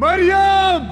मरियम!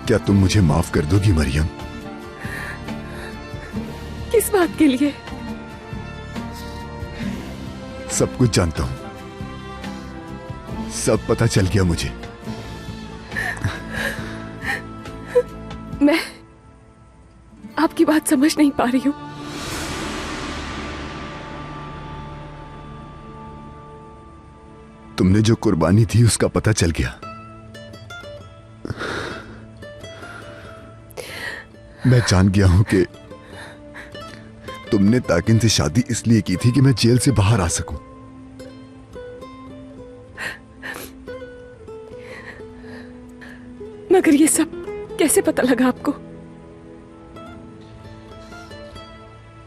क्या तुम मुझे माफ कर दोगी मरियम? किस बात के लिए? सब कुछ जानता हूं, सब पता चल गया मुझे। मैं आपकी बात समझ नहीं पा रही हूं। तुमने जो कुर्बानी दी उसका पता चल गया। मैं जान गया हूं कि तुमने ताकिन से शादी इसलिए की थी कि मैं जेल से बाहर आ सकूं। मगर ये सब कैसे पता लगा आपको?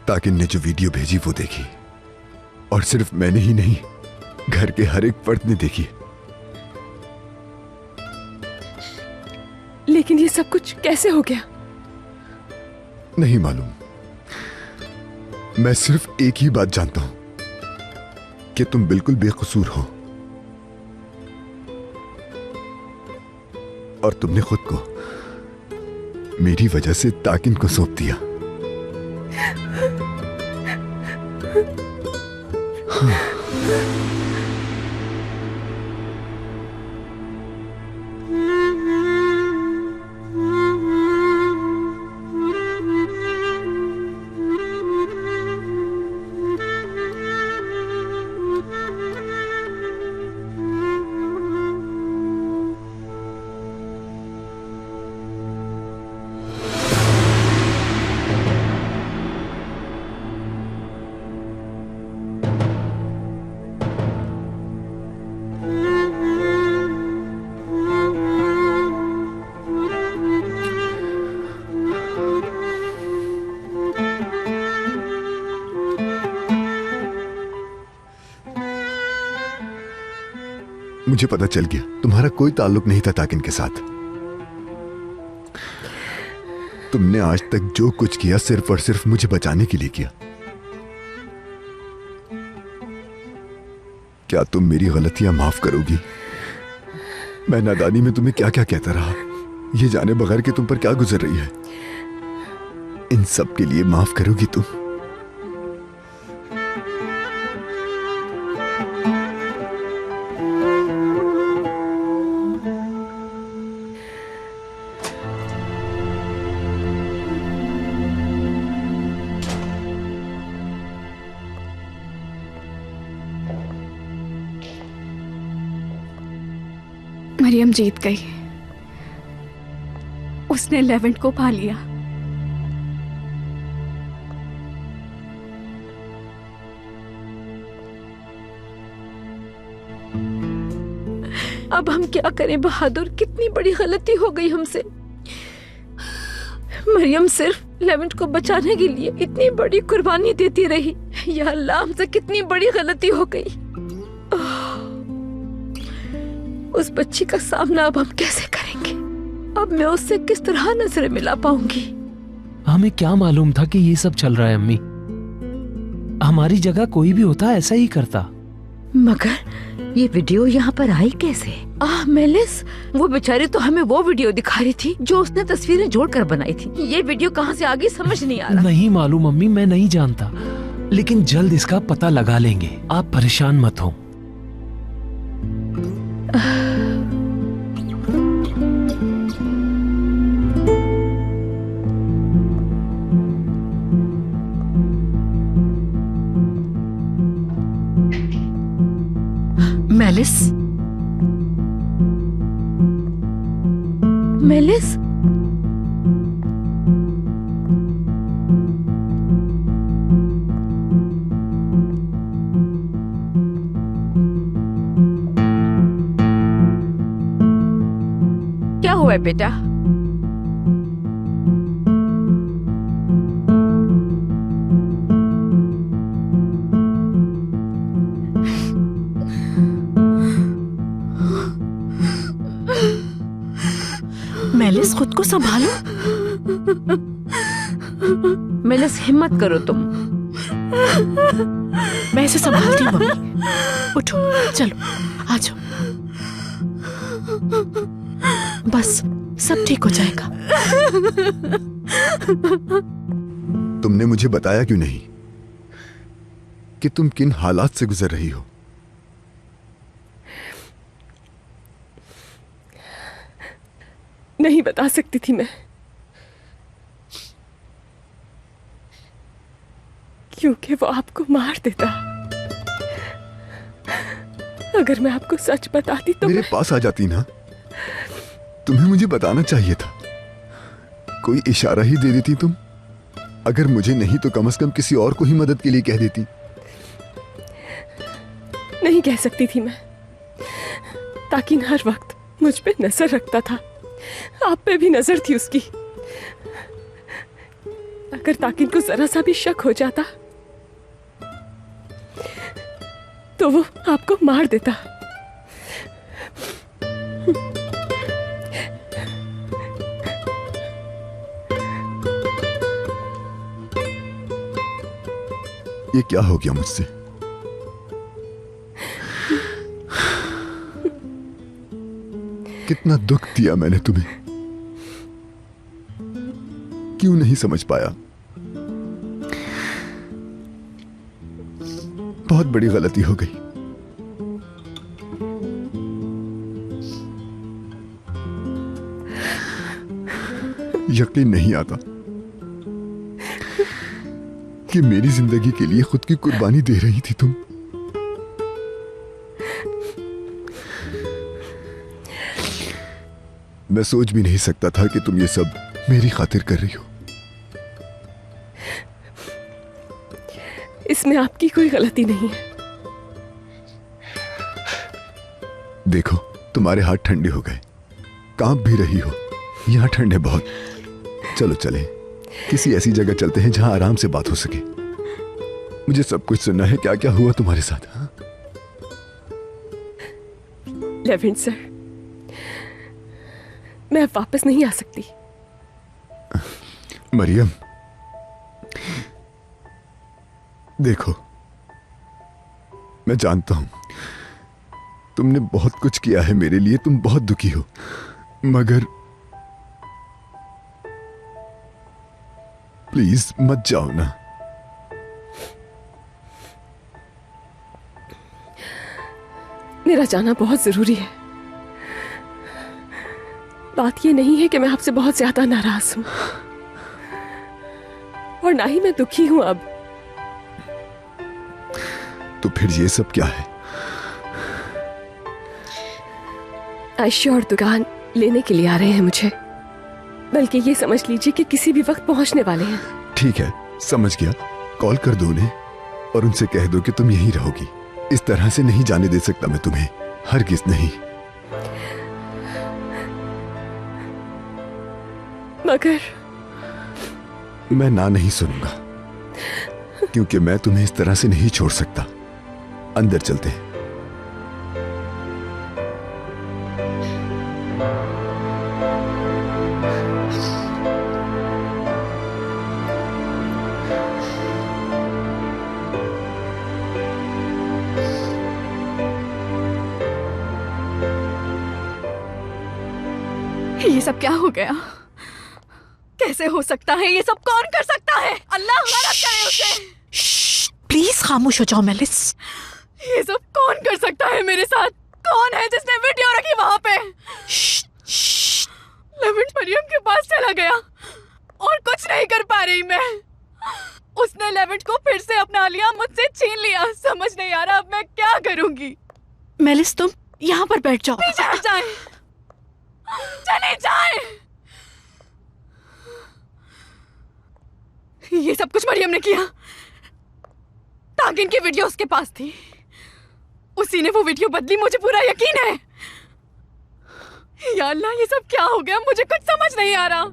ताकिन ने जो वीडियो भेजी वो देखी, और सिर्फ मैंने ही नहीं, घर के हर एक फर्द ने देखी। लेकिन ये सब कुछ कैसे हो गया? नहीं मालूम। मैं सिर्फ एक ही बात जानता हूं कि तुम बिल्कुल बेकसूर हो, और तुमने खुद को मेरी वजह से ताकिन को सौंप दिया। मुझे पता चल गया तुम्हारा कोई ताल्लुक नहीं था ताकिन के साथ। तुमने आज तक जो कुछ किया सिर्फ और सिर्फ मुझे बचाने के लिए किया। क्या तुम मेरी गलतियां माफ करोगी? मैं नादानी में तुम्हें क्या क्या कहता रहा, ये जाने बगैर कि तुम पर क्या गुजर रही है। इन सब के लिए माफ करोगी तुम? मरियम जीत गई। उसने लेवेंट को पा लिया। अब हम क्या करें बहादुर, कितनी बड़ी गलती हो गई हमसे। मरियम सिर्फ लेवेंट को बचाने के लिए इतनी बड़ी कुर्बानी देती रही। या अल्लाह, हमसे कितनी बड़ी गलती हो गई। उस बच्ची का सामना अब हम कैसे करेंगे? अब मैं उससे किस तरह नजरें मिला पाऊंगी? हमें क्या मालूम था कि ये सब चल रहा है अम्मी। हमारी जगह कोई भी होता ऐसा ही करता। मगर ये वीडियो यहाँ पर आई कैसे? मेलिस, वो बेचारी तो हमें वो वीडियो दिखा रही थी जो उसने तस्वीरें जोड़कर बनाई थी। ये वीडियो कहाँ से आ गई समझ नहीं आ रहा। नहीं मालूम मम्मी, मैं नहीं जानता, लेकिन जल्द इसका पता लगा लेंगे, आप परेशान मत हो। मेलिस, मेलिस, क्या हुआ है बेटा? मेलिस, खुद को संभालो। मेलिस, हिम्मत करो तुम। मैं इसे संभालती हूँ मम्मी। उठो, चलो, आ जाओ। बस सब ठीक हो जाएगा। तुमने मुझे बताया क्यों नहीं कि तुम किन हालात से गुजर रही हो? नहीं बता सकती थी मैं, क्योंकि वो आपको मार देता। अगर मैं आपको सच बताती तो मेरे पास आ जाती ना। तुम्हें मुझे बताना चाहिए था, कोई इशारा ही दे देती तुम। अगर मुझे नहीं तो कम से कम किसी और को ही मदद के लिए कह देती। नहीं कह सकती थी मैं, ताकि हर वक्त मुझ पे नजर रखता था। आप पे भी नजर थी उसकी। अगर ताकिन को जरा सा भी शक हो जाता तो वो आपको मार देता। ये क्या हो गया मुझसे? कितना दुख दिया मैंने तुम्हें, क्यों नहीं समझ पाया? बहुत बड़ी गलती हो गई। यकीन नहीं आता कि मेरी जिंदगी के लिए खुद की कुर्बानी दे रही थी तुम। मैं सोच भी नहीं सकता था कि तुम ये सब मेरी खातिर कर रही हो। इसमें आपकी कोई गलती नहीं है। देखो, तुम्हारे हाथ ठंडे हो गए, कांप भी रही हो। यहां ठंड है बहुत। चलो चले, किसी ऐसी जगह चलते हैं जहां आराम से बात हो सके। मुझे सब कुछ सुनना है, क्या क्या हुआ तुम्हारे साथ। हाँ? लेविन सर, मैं अब वापस नहीं आ सकती। मरियम, देखो, मैं जानता हूं तुमने बहुत कुछ किया है मेरे लिए, तुम बहुत दुखी हो, मगर प्लीज मत जाओ ना। मेरा जाना बहुत जरूरी है। बात यह नहीं है कि मैं आपसे बहुत ज्यादा नाराज हूं, और ना ही मैं दुखी हूं अब। तो फिर ये सब क्या है? आयशा और दुकान लेने के लिए आ रहे हैं मुझे, बल्कि ये समझ लीजिए कि किसी भी वक्त पहुंचने वाले हैं। ठीक है, समझ गया। कॉल कर दो उन्हें और उनसे कह दो कि तुम यहीं रहोगी। इस तरह से नहीं जाने दे सकता मैं तुम्हें, हरगिज नहीं। मगर मैं ना नहीं सुनूंगा, क्योंकि मैं तुम्हें इस तरह से नहीं छोड़ सकता। अंदर चलते हैं। ये सब क्या हो गया? कैसे हो सकता है? ये सब कौन कर सकता है? अल्लाह मदद करे उसे। प्लीज खामोश हो जाओ मेलिस। ये सब कौन कर सकता है मेरे साथ? कौन है जिसने वीडियो रखी वहां पे? लेवेंट मरियम के पास चला गया और कुछ नहीं कर पा रही मैं। उसने लेवेंट को फिर से अपना लिया, मुझसे छीन लिया। समझ नहीं आ रहा अब मैं क्या करूंगी। मेलिस तुम यहाँ पर बैठ जाओ। पीछे हट जाए, चले जाए। ये सब कुछ मरियम ने किया। तागिन की वीडियो उसके पास थी, उसी ने वो वीडियो बदली, मुझे पूरा यकीन है। या अल्लाह, ये सब क्या हो गया? मुझे कुछ समझ नहीं आ रहा।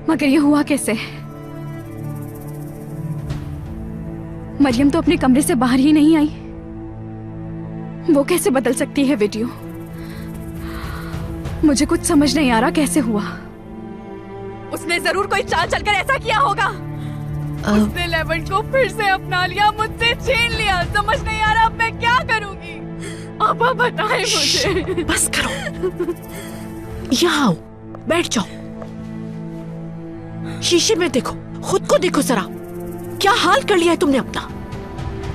मगर ये हुआ कैसे? मरियम तो अपने कमरे से बाहर ही नहीं आई। वो कैसे बदल सकती है वीडियो? मुझे कुछ समझ नहीं आ रहा कैसे हुआ। उसने जरूर कोई चाल चलकर ऐसा किया होगा। उसने लेवेंट को फिर से अपना लिया, मुझसे छीन लिया। समझ नहीं आ रहा अब मैं क्या करूंगी। आप बताएं मुझे। बस करो, यहाँ आओ, बैठ जाओ। शीशे में देखो, खुद को देखो जरा। क्या हाल कर लिया है तुमने अपना।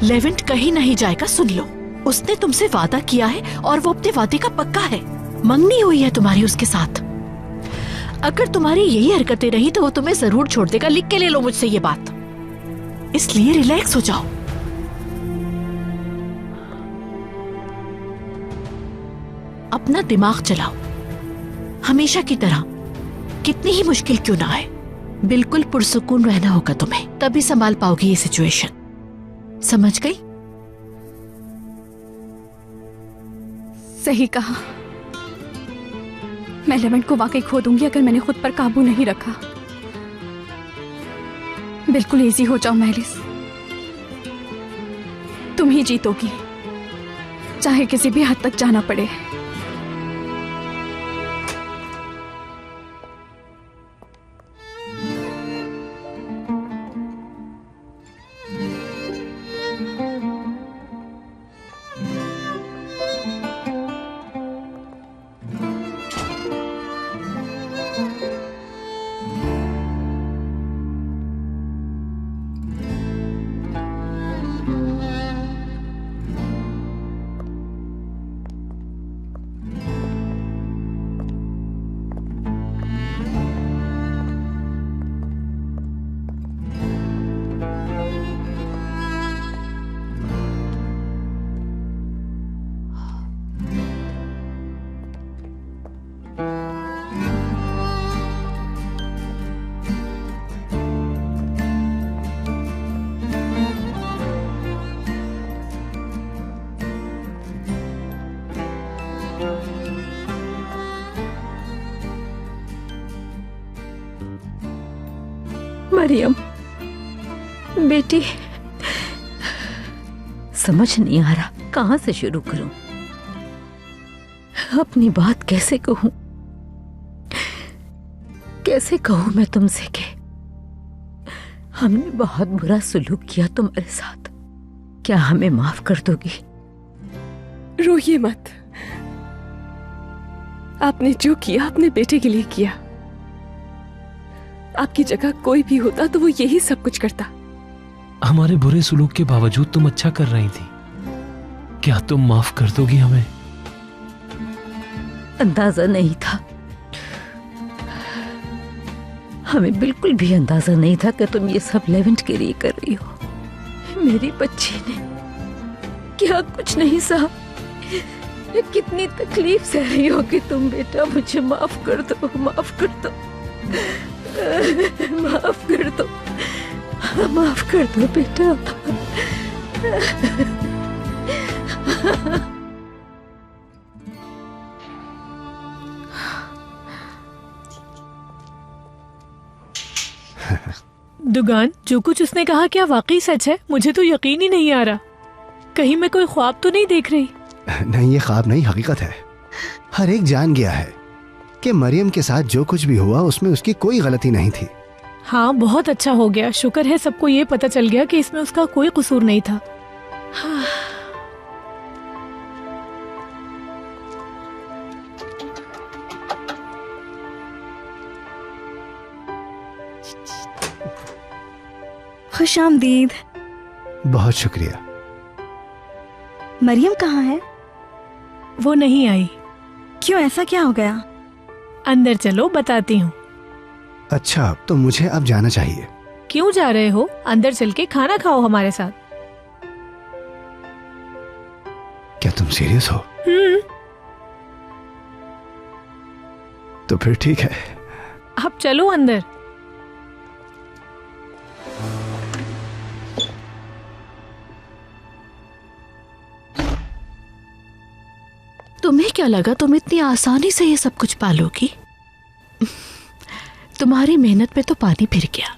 लेवेंट कहीं नहीं जाएगा, सुन लो। उसने तुमसे वादा किया है और वो अपने वादे का पक्का है। मंगनी हुई है तुम्हारी उसके साथ। अगर तुम्हारी यही हरकतें रही तो वो तुम्हें जरूर छोड़ देगा। लिख के ले लो मुझसे ये बात। इसलिए रिलैक्स हो जाओ। अपना दिमाग चलाओ, हमेशा की तरह। कितनी ही मुश्किल क्यों ना आए, बिल्कुल पुरसुकून रहना होगा तुम्हें, तभी संभाल पाओगी ये सिचुएशन। समझ गई? सही कहा। मैं लेवेंट को वाकई खो दूंगी अगर मैंने खुद पर काबू नहीं रखा। बिल्कुल इजी हो जाओ मेलिस, तुम ही जीतोगी, चाहे किसी भी हद तक जाना पड़े। मरियम बेटी, समझ नहीं आ रहा कहां से शुरू करूं, अपनी बात कैसे कहूं। कैसे कहूं मैं तुमसे कि हमने बहुत बुरा सुलूक किया तुम्हारे साथ। क्या हमें माफ कर दोगी? रोइए मत। आपने जो किया अपने बेटे के लिए किया। आपकी जगह कोई भी होता तो वो यही सब कुछ करता। हमारे बुरे सुलूक के बावजूद तुम अच्छा कर रही थी। क्या तुम माफ कर दोगी हमें? अंदाजा नहीं था, हमें बिल्कुल भी अंदाजा नहीं था कि तुम ये सब लेवेंट के लिए कर रही हो। मेरी बच्ची ने क्या कुछ नहीं सहा। कितनी तकलीफ सह रही हो कि तुम। बेटा मुझे माफ कर दो, माफ कर दो, माफ कर दो, माफ कर दो बेटा। दुगान, जो कुछ उसने कहा क्या वाकई सच है? मुझे तो यकीन ही नहीं आ रहा। कहीं मैं कोई ख्वाब तो नहीं देख रही? नहीं, ये ख्वाब नहीं, हकीकत है। हर एक जान गया है कि मरियम के साथ जो कुछ भी हुआ उसमें उसकी कोई गलती नहीं थी। हाँ, बहुत अच्छा हो गया। शुक्र है सबको ये पता चल गया कि इसमें उसका कोई कसूर नहीं था। हाँ। खुश आमदीद। बहुत शुक्रिया। मरियम कहाँ है? वो नहीं आई। क्यों, ऐसा क्या हो गया? अंदर चलो, बताती हूँ। अच्छा, तो मुझे अब जाना चाहिए। क्यों जा रहे हो? अंदर चल के खाना खाओ हमारे साथ। क्या तुम सीरियस हो? तो फिर ठीक है। अब चलो अंदर। तुम्हें क्या लगा तुम इतनी आसानी से ये सब कुछ पालोगी? तुम्हारी मेहनत पे तो पानी फिर गया।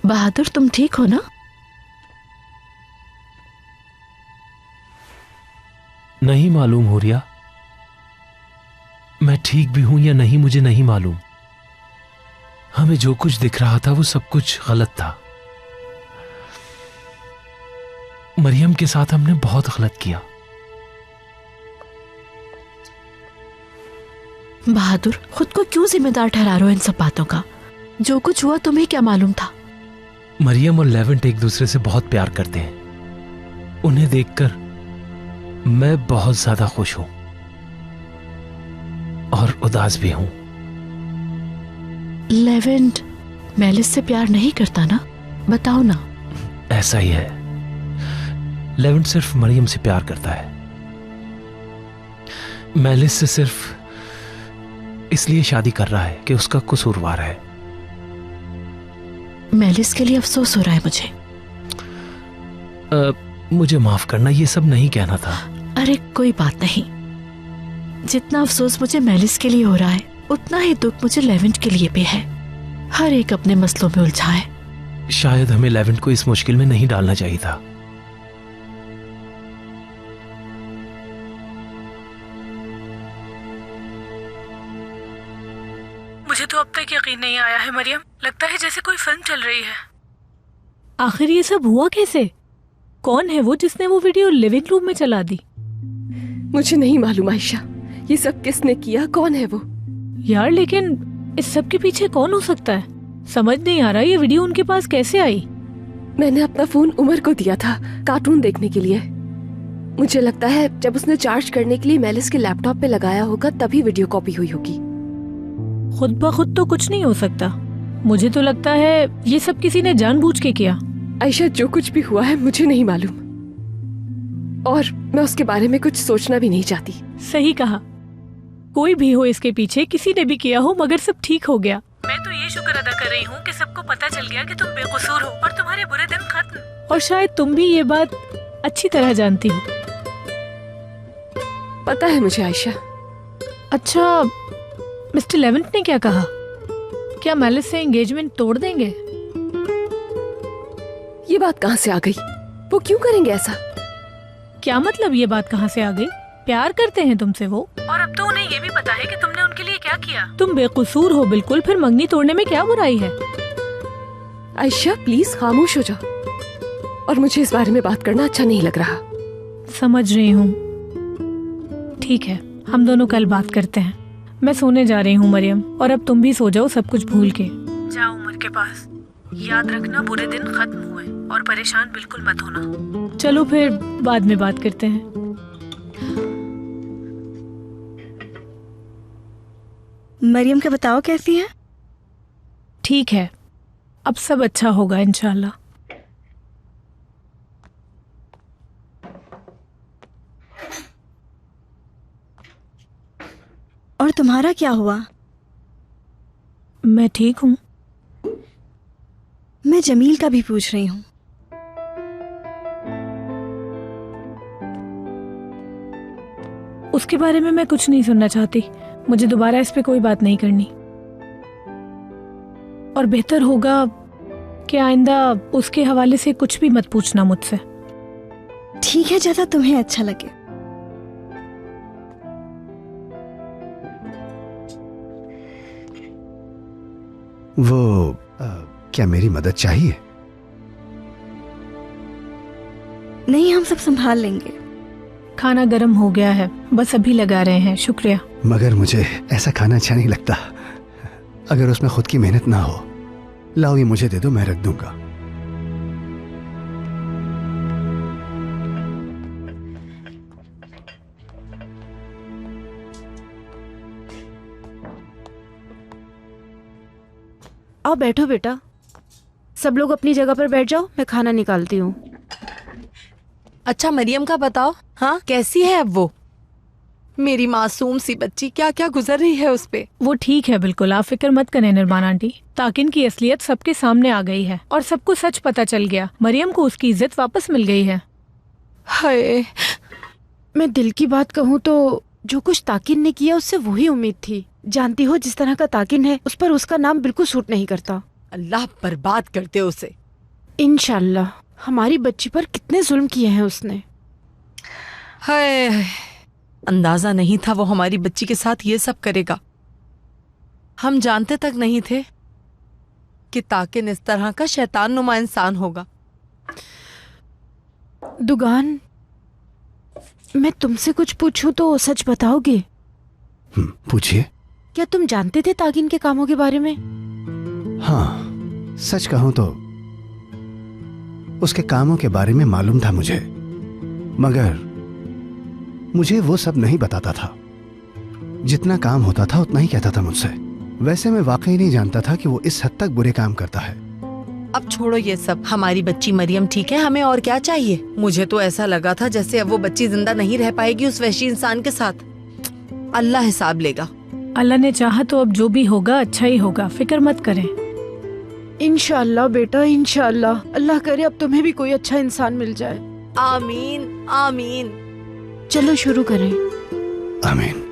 बहादुर, तुम ठीक हो ना? नहीं मालूम हो रिया, मैं ठीक भी हूं या नहीं मुझे नहीं मालूम। हमें जो कुछ दिख रहा था वो सब कुछ गलत था। मरियम के साथ हमने बहुत गलत किया। बहादुर, खुद को क्यों जिम्मेदार ठहरा रहे हो इन सब बातों का? जो कुछ हुआ तुम्हें क्या मालूम था? मरियम और लेवेंट एक दूसरे से बहुत प्यार करते हैं। उन्हें देखकर मैं बहुत ज्यादा खुश हूं और उदास भी हूं। लेवेंट मेलिस से प्यार नहीं करता ना? बताओ ना। ऐसा ही है, लेवेंट सिर्फ मरियम से प्यार करता है। मेलिस से सिर्फ इसलिए शादी कर रहा है कि उसका कसूरवार है। मेलिस के लिए अफसोस हो रहा है मुझे। मुझे माफ करना, ये सब नहीं कहना था। अरे कोई बात नहीं। जितना अफसोस मुझे मेलिस के लिए हो रहा है, उतना ही दुख मुझे लेवेंट के लिए भी है। हर एक अपने मसलों में उलझा है। शायद हमें लेवेंट को इस मुश्किल में नहीं डालना चाहिए था। मुझे तो अब तक यकीन नहीं आया है मरियम। लगता है जैसे कोई फिल्म चल रही है। आखिर ये सब हुआ कैसे? कौन है वो जिसने वो वीडियो लिविंग रूम में चला दी? मुझे नहीं मालूम आयशा, ये सब किसने किया, कौन है वो? यार लेकिन इस सब के पीछे कौन हो सकता है? समझ नहीं आ रहा ये वीडियो उनके पास कैसे आई। मैंने अपना फोन उमर को दिया था कार्टून देखने के लिए। मुझे लगता है जब उसने चार्ज करने के लिए मेलिस के लैपटॉप पे लगाया होगा तभी वीडियो कॉपी हुई होगी। खुद ब खुद तो कुछ नहीं हो सकता। मुझे तो लगता है ये सब किसी ने जानबूझ के किया। आयशा, जो कुछ भी हुआ है मुझे नहीं मालूम और मैं उसके बारे में कुछ सोचना भी नहीं चाहती। सही कहा। कोई भी हो इसके पीछे, किसी ने भी किया हो, मगर सब ठीक हो गया। मैं तो ये शुक्र अदा कर रही हूँ कि सबको पता चल गया कि तुम बेकसूर हो और तुम्हारे बुरे दिन खत्म। और शायद तुम भी ये बात अच्छी तरह जानती हो। पता है मुझे आयशा। अच्छा, मिस्टर लेवेंट ने क्या कहा? क्या मेलिस से एंगेजमेंट तोड़ देंगे? ये बात कहाँ से आ गई? वो क्यों करेंगे ऐसा? क्या मतलब ये बात कहाँ से आ गई? प्यार करते हैं तुमसे वो, और अब तो उन्हें ये भी पता है कि तुमने उनके लिए क्या किया। तुम बेकसूर हो बिल्कुल, फिर मंगनी तोड़ने में क्या बुराई है? आयशा प्लीज खामोश हो जाओ, और मुझे इस बारे में बात करना अच्छा नहीं लग रहा। समझ रही हूँ। ठीक है, हम दोनों कल बात करते हैं। मैं सोने जा रही हूँ मरियम, और अब तुम भी सो जाओ सब कुछ भूल के। जाओ उमर के पास। याद रखना बुरे दिन खत्म हुए और परेशान बिल्कुल मत होना। चलो फिर बाद में बात करते हैं। मरियम का बताओ कैसी है? ठीक है, अब सब अच्छा होगा इंशाल्लाह। और तुम्हारा क्या हुआ? मैं ठीक हूँ। मैं जमील का भी पूछ रही हूँ। उसके बारे में मैं कुछ नहीं सुनना चाहती। मुझे दोबारा इस पे कोई बात नहीं करनी, और बेहतर होगा कि आइंदा उसके हवाले से कुछ भी मत पूछना मुझसे। ठीक है, जैसा तुम्हें अच्छा लगे। वो क्या मेरी मदद चाहिए? नहीं, हम सब संभाल लेंगे। खाना गर्म हो गया है, बस अभी लगा रहे हैं। शुक्रिया। मगर मुझे ऐसा खाना अच्छा नहीं लगता अगर उसमें खुद की मेहनत ना हो। लाओ ये मुझे दे दो, मैं रख दूंगा। आओ बैठो बेटा, सब लोग अपनी जगह पर बैठ जाओ, मैं खाना निकालती हूँ। अच्छा मरियम का बताओ, हाँ कैसी है अब वो? मेरी मासूम सी बच्ची, क्या क्या गुजर रही है उस पे? वो ठीक है बिल्कुल, आप फिक्र मत करें निर्माण आंटी। ताकिन की असलियत सबके सामने आ गई है और सबको सच पता चल गया। मरियम को उसकी इज्जत वापस मिल गई है। हाय, मैं दिल की बात कहूँ तो जो कुछ ताकिन ने किया उससे वही उम्मीद थी। जानती हो जिस तरह का ताकिन है उस पर उसका नाम बिल्कुल सूट नहीं करता। अल्लाह बर्बाद करते उसे। इंशाल्लाह। हमारी बच्ची पर कितने जुल्म किए हैं उसने। हाय, अंदाजा नहीं था वो हमारी बच्ची के साथ ये सब करेगा। हम जानते तक नहीं थे कि ताकिन इस तरह का शैतान नुमा इंसान होगा। दुगान, मैं तुमसे कुछ पूछूं तो सच बताओगे? पूछिए। क्या तुम जानते थे ताकिन के कामों के बारे में? हाँ, सच कहूं तो उसके कामों के बारे में मालूम था मुझे, मगर मुझे वो सब नहीं बताता था। जितना काम होता था उतना ही कहता था मुझसे। वैसे मैं वाकई नहीं जानता था कि वो इस हद तक बुरे काम करता है। अब छोड़ो ये सब, हमारी बच्ची मरियम ठीक है, हमें और क्या चाहिए? मुझे तो ऐसा लगा था जैसे अब वो बच्ची जिंदा नहीं रह पाएगी उस वहशी इंसान के साथ। अल्लाह हिसाब लेगा। अल्लाह ने चाहा तो अब जो भी होगा अच्छा ही होगा, फिक्र मत करें। इंशाअल्लाह बेटा, इंशाअल्लाह। अल्लाह करे अब तुम्हें भी कोई अच्छा इंसान मिल जाए। आमीन आमीन। चलो शुरू करें। आमीन।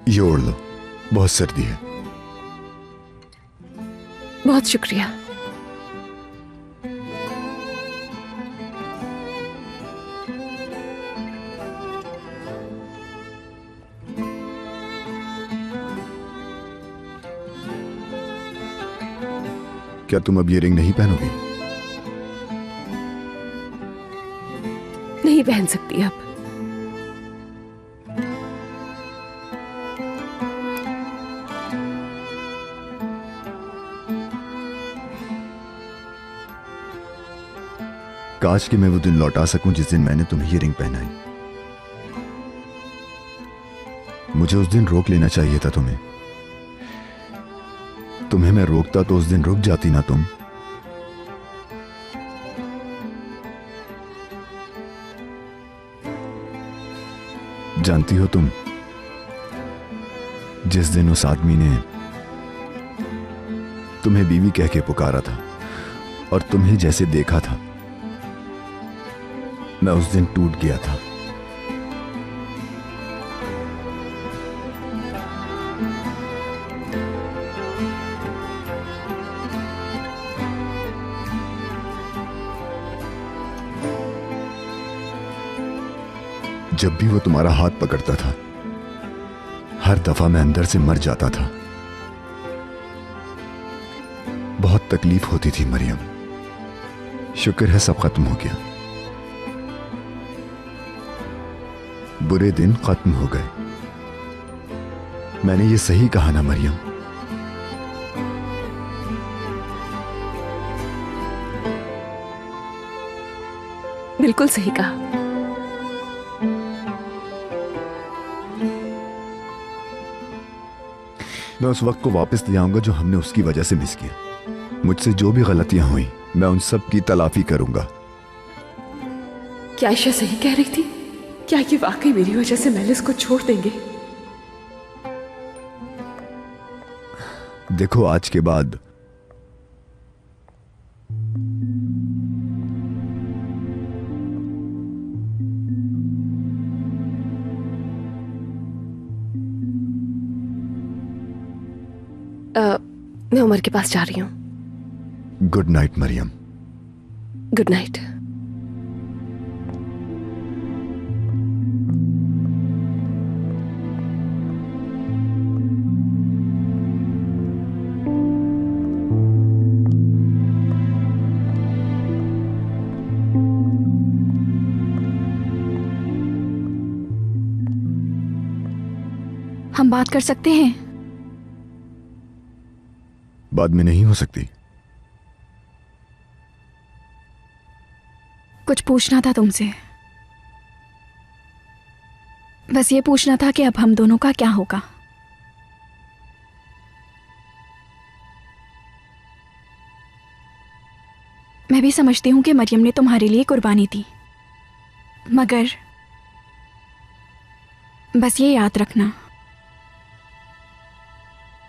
ये ओढ़ लो, बहुत सर्दी है। बहुत शुक्रिया। क्या तुम अब ये रिंग नहीं पहनोगी? नहीं पहन सकती अब। काश कि मैं वो दिन लौटा सकूं जिस दिन मैंने तुम्हें ये रिंग पहनाई। मुझे उस दिन रोक लेना चाहिए था तुम्हें। तुम्हें मैं रोकता तो उस दिन रुक जाती ना तुम। जानती हो तुम, जिस दिन उस आदमी ने तुम्हें बीवी कह के पुकारा था और तुम्हें जैसे देखा था, मैं उस दिन टूट गया था। जब भी वो तुम्हारा हाथ पकड़ता था, हर दफा मैं अंदर से मर जाता था। बहुत तकलीफ होती थी मरियम। शुक्र है सब खत्म हो गया। बुरे दिन खत्म हो गए। मैंने ये सही कहा ना मरियम? बिल्कुल सही कहा। मैं उस वक्त को वापस ले आऊंगा जो हमने उसकी वजह से मिस किया। मुझसे जो भी गलतियां हुई मैं उन सब की तलाफी करूंगा। क्या आयशा सही कह रही थी? क्या ये वाकई मेरी वजह से मेलिस को छोड़ देंगे? देखो आज के बाद मैं उमर के पास जा रही हूँ। Good night Mariam. Good night. हम बात कर सकते हैं? बाद में नहीं हो सकती। कुछ पूछना था तुमसे। बस ये पूछना था कि अब हम दोनों का क्या होगा। मैं भी समझती हूं कि मरियम ने तुम्हारे लिए कुर्बानी दी, मगर बस ये याद रखना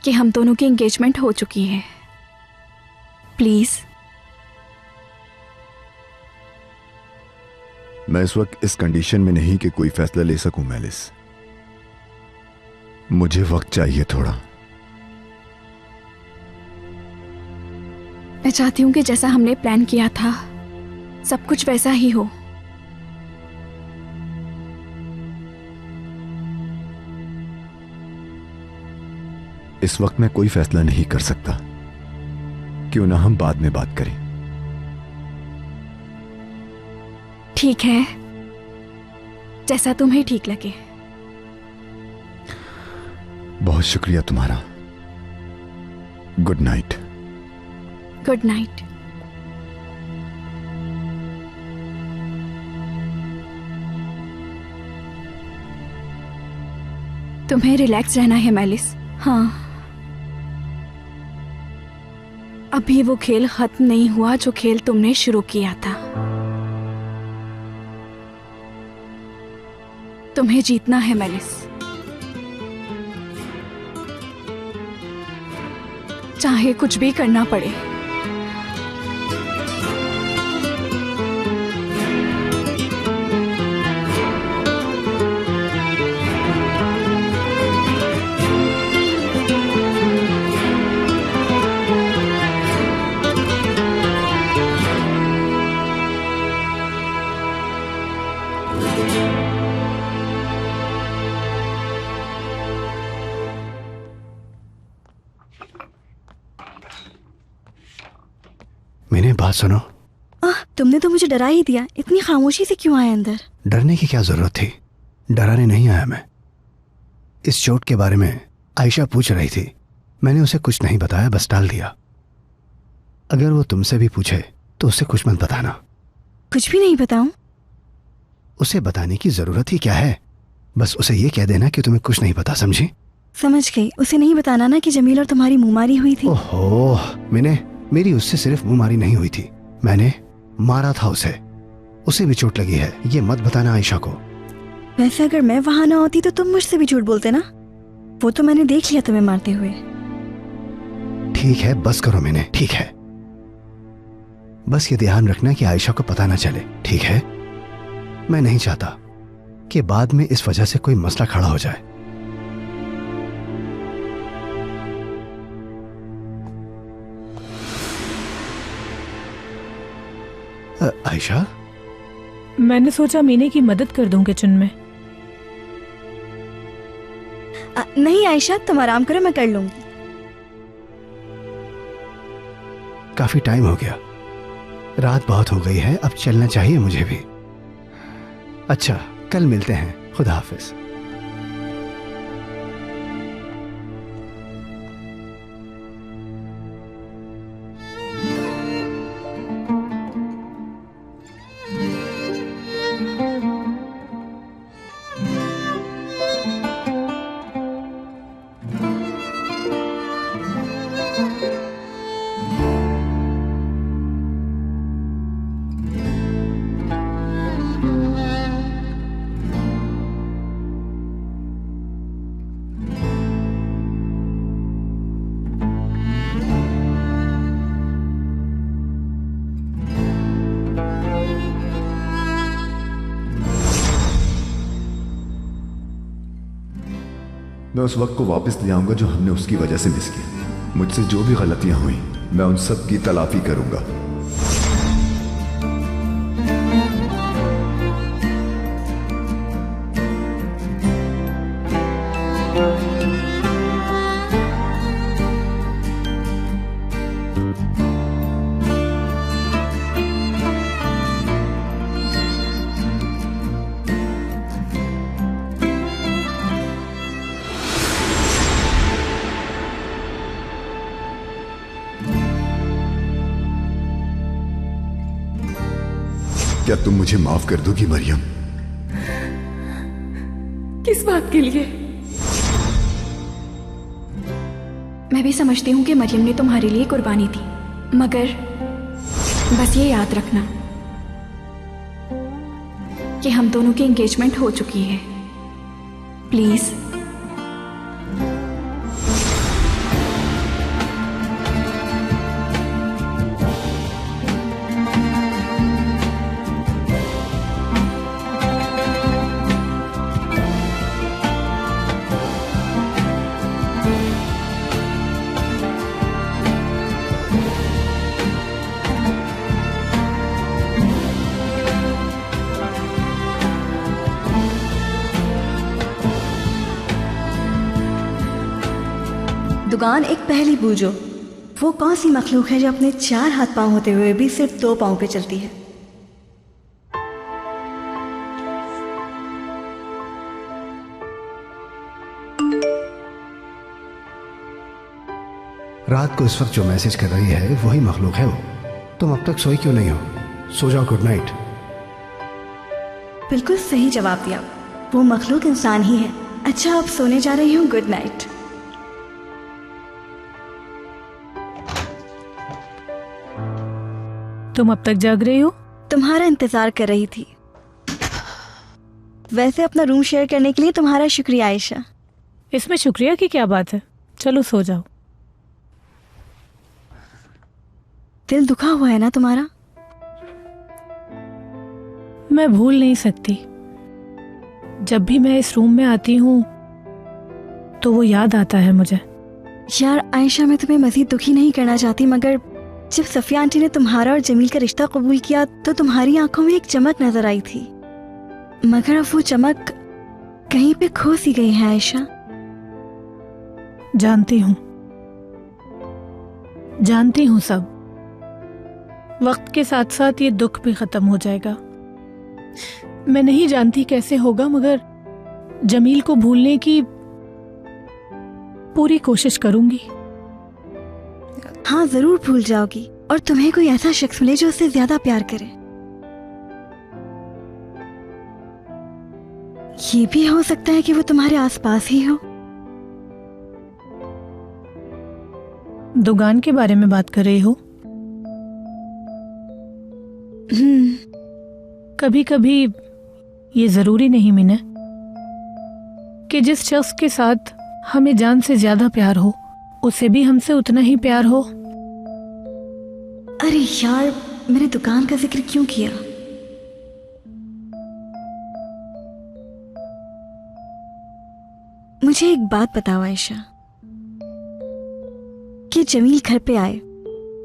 कि हम दोनों की एंगेजमेंट हो चुकी है। प्लीज। मैं इस वक्त इस कंडीशन में नहीं कि कोई फैसला ले सकूं मेलिस। मुझे वक्त चाहिए थोड़ा। मैं चाहती हूं कि जैसा हमने प्लान किया था सब कुछ वैसा ही हो। इस वक्त मैं कोई फैसला नहीं कर सकता। क्यों ना हम बाद में बात करें? ठीक है, जैसा तुम्हें ठीक लगे। बहुत शुक्रिया तुम्हारा। Good night. Good night. तुम्हें रिलैक्स रहना है मेलिस। हाँ, अभी वो खेल खत्म नहीं हुआ जो खेल तुमने शुरू किया था। तुम्हें जीतना है मेलिस, चाहे कुछ भी करना पड़े। मैंने बात सुनो। तुमने तो मुझे डरा ही दिया। इतनी खामोशी से क्यों आए अंदर? डरने की क्या जरूरत थी? डराने नहीं आया मैं। इस चोट के बारे में आयशा पूछ रही थी, मैंने उसे कुछ नहीं बताया, बस टाल दिया। अगर वो तुमसे भी पूछे तो उसे कुछ मत बताना। कुछ भी नहीं बताऊं? उसे बताने की जरूरत ही क्या है? बस उसे ये कह देना कि तुम्हें कुछ नहीं पता, समझी? समझ गई। उसे नहीं बताना ना कि जमील और तुम्हारी मुंहमारी हुई थी। ओहो, मेरी उससे सिर्फ मुंहमारी नहीं हुई थी, मैंने मारा था उसे। उसे भी चोट लगी है, ये मत बताना आयशा को। वैसे अगर मैं वहां ना होती तो तुम मुझसे भी झूठ बोलते ना। वो तो मैंने देख लिया तुम्हें मारते हुए। ठीक है, बस करो मैंने, ठीक है। बस ये ध्यान रखना कि आयशा को पता ना चले, ठीक है? मैं नहीं चाहता कि बाद में इस वजह से कोई मसला खड़ा हो जाए। आयशा, मैंने सोचा मीने की मदद कर दूं किचन में। नहीं आयशा, तुम आराम करो, मैं कर लूंगी। काफी टाइम हो गया, रात बहुत हो गई है, अब चलना चाहिए मुझे भी। अच्छा, कल मिलते हैं, खुदा हाफिज। मैं उस वक्त को वापस ले आऊंगा जो हमने उसकी वजह से मिस किया। मुझसे जो भी गलतियां हुई मैं उन सब की तलाफी करूंगा। क्या तुम मुझे माफ कर दोगी मरियम? किस बात के लिए? मैं भी समझती हूँ कि मरियम ने तुम्हारे लिए कुर्बानी दी, मगर बस ये याद रखना कि हम दोनों की एंगेजमेंट हो चुकी है। प्लीज। दुगान एक पहेली बूझो, वो कौन सी मखलूक है जो अपने 4 हाथ पांव होते हुए भी सिर्फ 2 पांव पे चलती है? रात को इस वक्त जो मैसेज कर रही है वही मखलूक है वो। तुम अब तक सोई क्यों नहीं हो? सो जाओ, गुड नाइट। बिल्कुल सही जवाब दिया, वो मखलूक इंसान ही है। अच्छा, अब सोने जा रही हूँ, गुड नाइट। तुम अब तक जाग रही हो? तुम्हारा इंतजार कर रही थी। वैसे अपना रूम शेयर करने के लिए तुम्हारा शुक्रिया आयशा। इसमें शुक्रिया की क्या बात है? चलो सो जाओ। दिल दुखा हुआ है ना तुम्हारा? मैं भूल नहीं सकती, जब भी मैं इस रूम में आती हूँ तो वो याद आता है मुझे। यार आयशा, मैं तुम्हें मजीद दुखी नहीं करना चाहती, मगर जब सफिया आंटी ने तुम्हारा और जमील का रिश्ता कबूल किया तो तुम्हारी आंखों में एक चमक नजर आई थी, मगर अब वो चमक कहीं पे खो सी गई है आयशा। जानती हूँ सब। वक्त के साथ साथ ये दुख भी खत्म हो जाएगा। मैं नहीं जानती कैसे होगा, मगर जमील को भूलने की पूरी कोशिश करूंगी। हाँ, जरूर भूल जाओगी, और तुम्हें कोई ऐसा शख्स मिले जो उससे ज्यादा प्यार करे। ये भी हो सकता है कि वो तुम्हारे आसपास ही हो। दुगान के बारे में बात कर रही हो? कभी कभी ये जरूरी नहीं मिने कि जिस शख्स के साथ हमें जान से ज्यादा प्यार हो उसे भी हमसे उतना ही प्यार हो। अरे यार, मैंने दुकान का जिक्र क्यों किया? मुझे एक बात बताओ आयशा, कि जमील घर पे आए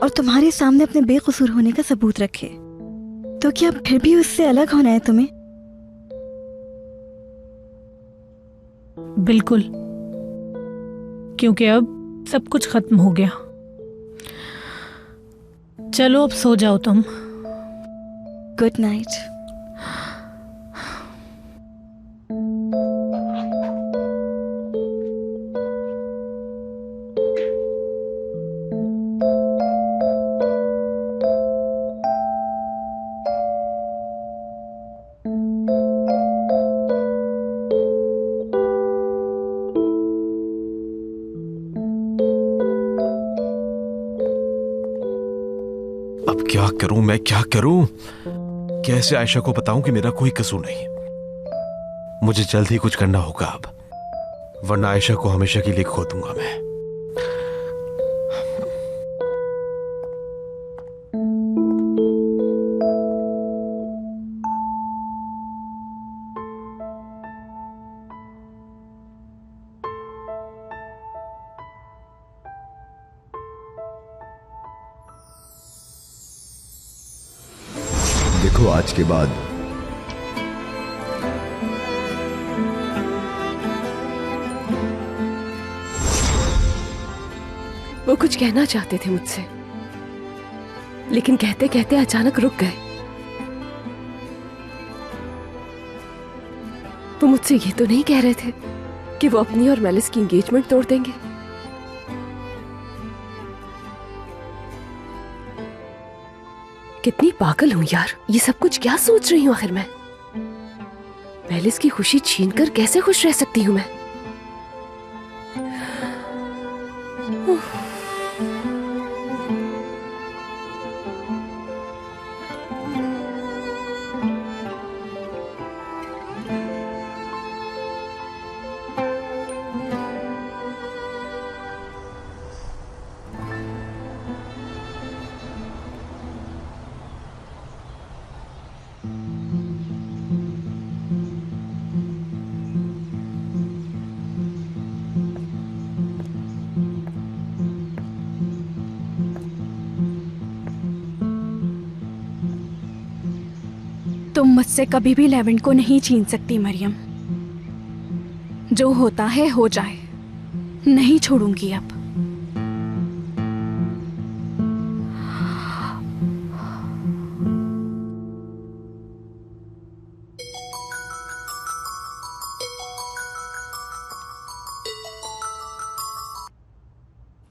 और तुम्हारे सामने अपने बेकसूर होने का सबूत रखे, तो क्या फिर भी उससे अलग होना है तुम्हें? बिल्कुल, क्योंकि अब सब कुछ खत्म हो गया। चलो अब सो जाओ तुम। Good night. अब क्या करूं मैं, क्या करूं? कैसे आयशा को बताऊं कि मेरा कोई कसूर नहीं? मुझे जल्द ही कुछ करना होगा अब, वरना आयशा को हमेशा के लिए खो दूंगा मैं। आज के बाद वो कुछ कहना चाहते थे मुझसे, लेकिन कहते कहते अचानक रुक गए। वो मुझसे ये तो नहीं कह रहे थे कि वो अपनी और मेलिस की एंगेजमेंट तोड़ देंगे। कितनी पागल हूं यार, ये सब कुछ क्या सोच रही हूं आखिर मैं? मेलिस की खुशी छीनकर कैसे खुश रह सकती हूं मैं? तुम मुझसे कभी भी लेवेंट को नहीं छीन सकती मरियम। जो होता है हो जाए, नहीं छोड़ूंगी अब।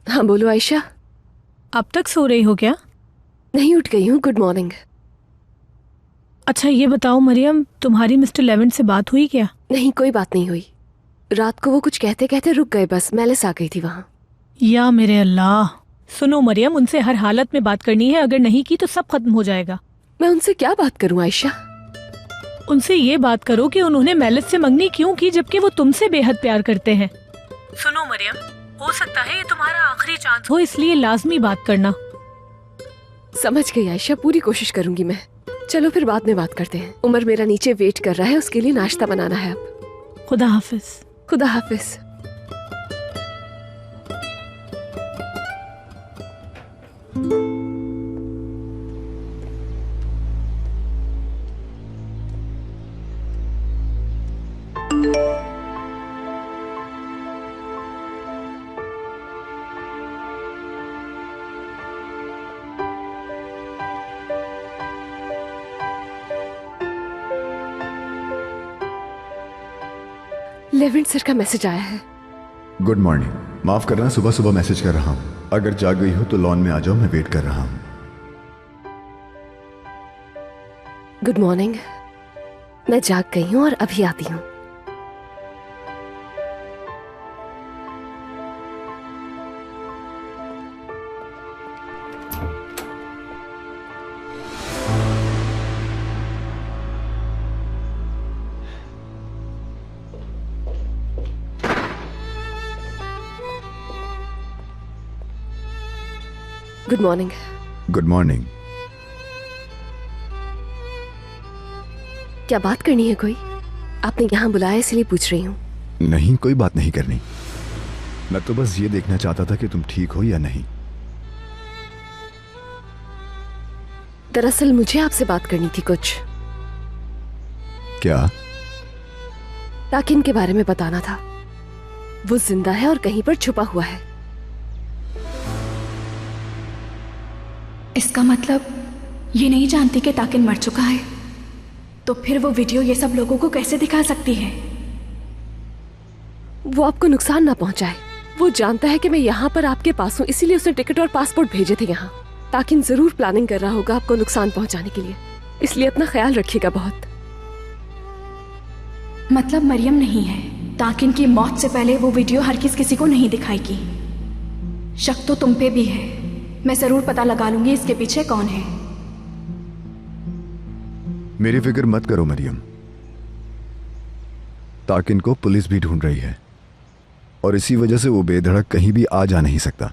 हाँ बोलो आयशा। अब तक सो रही हो क्या? नहीं, उठ गई हूँ। Good morning. अच्छा ये बताओ मरियम, तुम्हारी मिस्टर लेवेंट से बात हुई क्या? नहीं, कोई बात नहीं हुई। रात को वो कुछ कहते कहते रुक गए, बस मेलिस आ गई थी वहाँ। या मेरे अल्लाह। सुनो मरियम, उनसे हर हालत में बात करनी है, अगर नहीं की तो सब खत्म हो जाएगा। मैं उनसे क्या बात करूँ आयशा? उनसे ये बात करो कि उन्होंने मेलिस से मंगनी क्यों की जबकि वो तुमसे बेहद प्यार करते हैं। सुनो मरियम, हो सकता है ये तुम्हारा आखिरी चांस हो, इसलिए लाजमी बात करना। समझ गई आयशा, पूरी कोशिश करूंगी मैं। चलो फिर बाद में बात करते हैं। उमर मेरा नीचे वेट कर रहा है, उसके लिए नाश्ता बनाना है अब। खुदा हाफिज। खुदा हाफिज। लेवेंट सर का मैसेज आया है। Good morning. माफ करना, सुबह सुबह मैसेज कर रहा हूँ। अगर जाग गई हो तो लॉन में आ जाओ, मैं वेट कर रहा हूँ। Good morning. मैं जाग गई हूँ और अभी आती हूँ। Good morning. Good morning. क्या बात करनी है कोई? आपने यहाँ बुलाया इसलिए पूछ रही हूँ। नहीं, कोई बात नहीं करनी। मैं तो बस ये देखना चाहता था कि तुम ठीक हो या नहीं। दरअसल मुझे आपसे बात करनी थी कुछ। क्या? ताकिन के बारे में बताना था। वो जिंदा है और कहीं पर छुपा हुआ है। इसका मतलब ये नहीं जानती कि ताकिन मर चुका है, तो फिर वो वीडियो ये सब लोगों को कैसे दिखा सकती है? वो आपको नुकसान ना पहुंचाए। वो जानता है कि मैं यहाँ पर आपके पास हूँ, इसीलिए उसने टिकट और पासपोर्ट भेजे थे यहाँ। ताकिन जरूर प्लानिंग कर रहा होगा आपको नुकसान पहुंचाने के लिए, इसलिए अपना ख्याल रखिएगा बहुत। मतलब मरियम नहीं है। ताकिन की मौत से पहले वो वीडियो हरगिज़ किसी को नहीं दिखाएगी। शक तो तुम पे भी है। मैं जरूर पता लगा लूंगी इसके पीछे कौन है। मेरी फिक्र मत करो मरियम। ताकिन को पुलिस भी ढूंढ रही है और इसी वजह से वो बेधड़क कहीं भी आ जा नहीं सकता।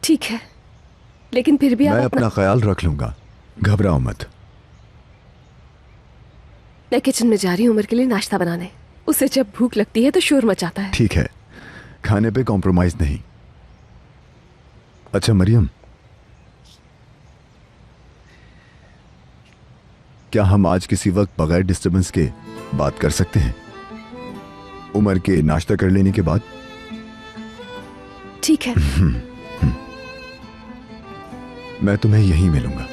ठीक है, लेकिन फिर भी मैं आप अपना ख्याल रख लूंगा, घबराओ मत। मैं किचन में जा रही हूँ उमर के लिए नाश्ता बनाने। उसे जब भूख लगती है तो शोर मचाता है। ठीक है, खाने पे कॉम्प्रोमाइज नहीं। अच्छा मरियम, क्या हम आज किसी वक्त बगैर डिस्टरबेंस के बात कर सकते हैं? उमर के नाश्ता कर लेने के बाद? ठीक है। मैं तुम्हें यहीं मिलूंगा।